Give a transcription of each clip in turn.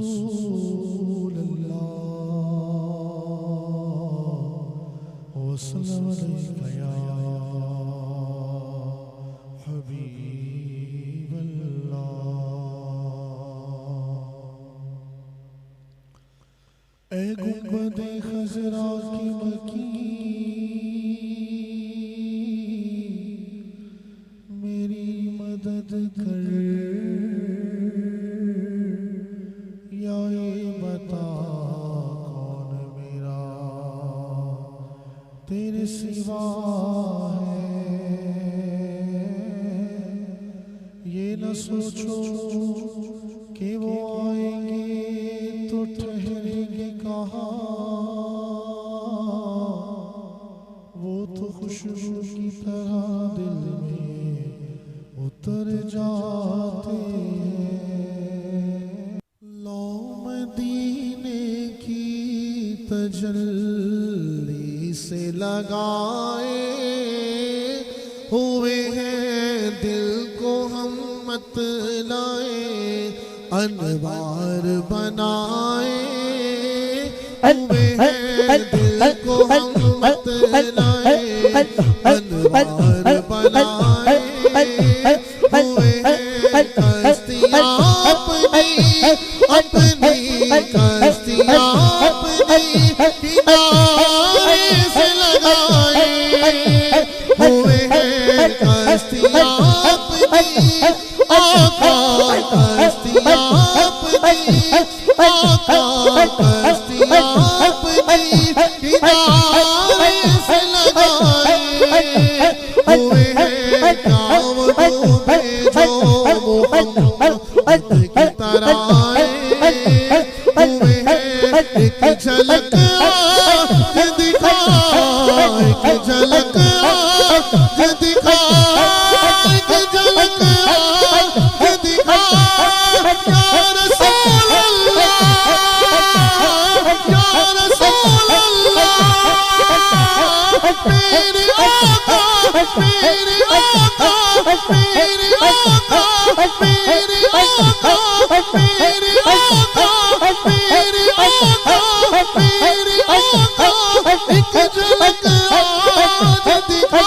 رسول اللہ وسلم علیکہ یا حبیب اللہ۔ اے گنبد خضرا کی مکیں میری مدد کر، یا یہ بتا کون میرا تیرے سوا ہے، یہ نہ سوچو کہ وہ آئیں گے تو ٹھہریں گے کہاں، وہ تو خوشبو کی طرح دل میں اتر جاتے ہیں۔ لو مدینے کی تجلی سے لگائے ہوئے ہیں دل کو ہم مطلع انوار بنائے، ہوئے ہیں دل کو ہم مطلع انوار بنائے، ہوئے ہیں کشتیاں اپنی اپنی کشتیاں اپنی کنارے سے لگائے، ہوئے ہیں کشتیاں اپنی آقا کشتیاں اپنی آقا کشتیاں اپنی کنارے سے لگائے، ہوئے ہیں کاوڑوں میں جو محمد کی طرح آئے، ہوئے ہیں ایک جھلک دکھا ایک جھلک دکھا ایک جھلک دکھا یا رسول اللہ یا رسول اللہ، میرے آقا میرے آقا میرے آقا میرے آقا میرے آقا میرے آقا میرے آقا، ایک جھلک آج دکھا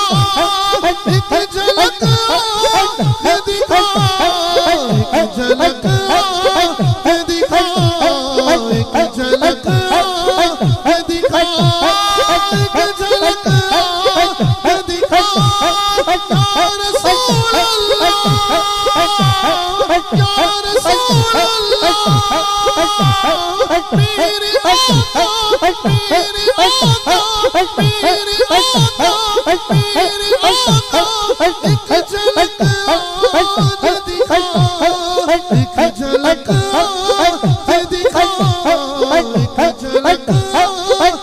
ایک جھلک آج دکھا ایک جھلک آج دکھا ایک جھلک آج دکھا ایک جھلک آج دکھا یا رسول اللہ یا رسول اللہ، میرے آقا میرے آقا میرے آقا میرے آقا، ایک جھلک آج دکھا ایک جھلک آج دکھا ایک جھلک آج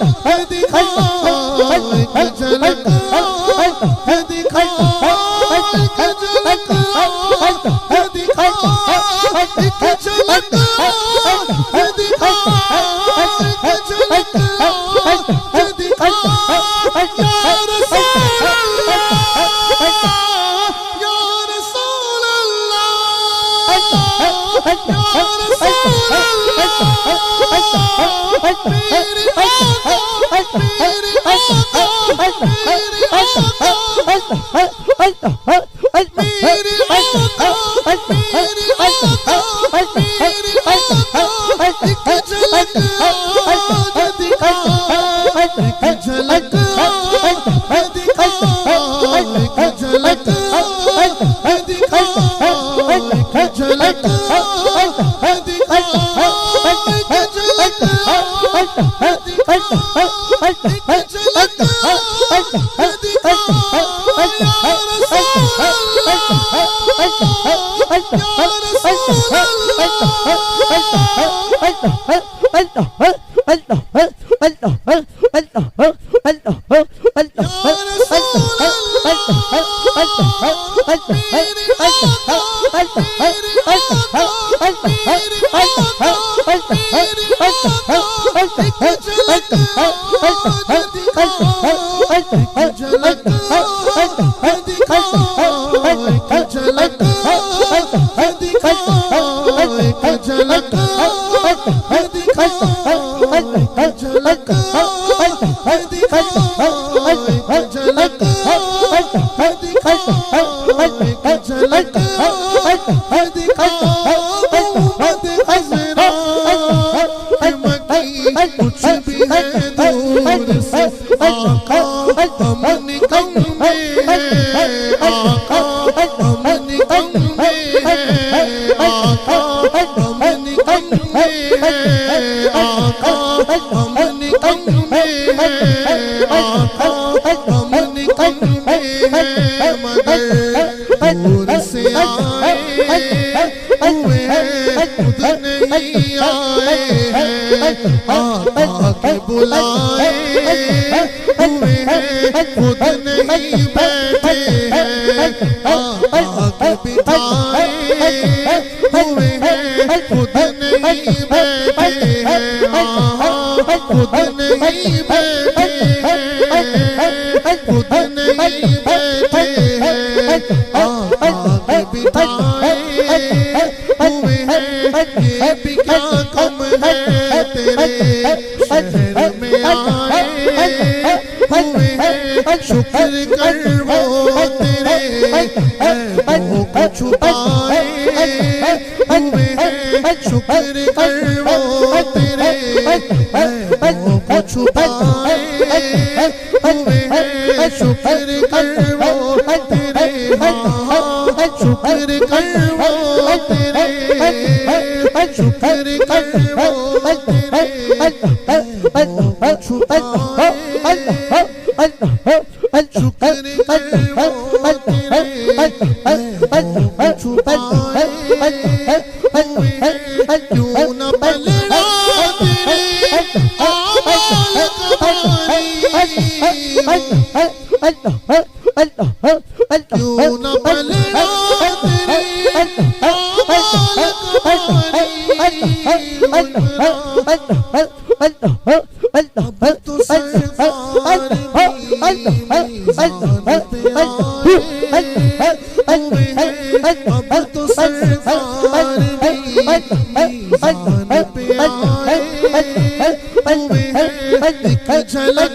دکھا ایک جھلک آج دکھا ایک جھلک آج دکھا ایک جھلک آج دکھا ایک جھلک آج دکھا یا رسول اللہ یا رسول اللہ یا رسول اللہ، میرے آقا میرے آقا میرے آقا میرے آقا میرے آقا میرے آقا، ایک جھلک آج دکھا ایک جھلک آج دکھا ایک جھلک آج دکھا ایک جھلک آج دکھا ایک جھلک آج دکھا ایک جھلک آج دکھا یا رسول اللہ یا رسول جھلک جھلک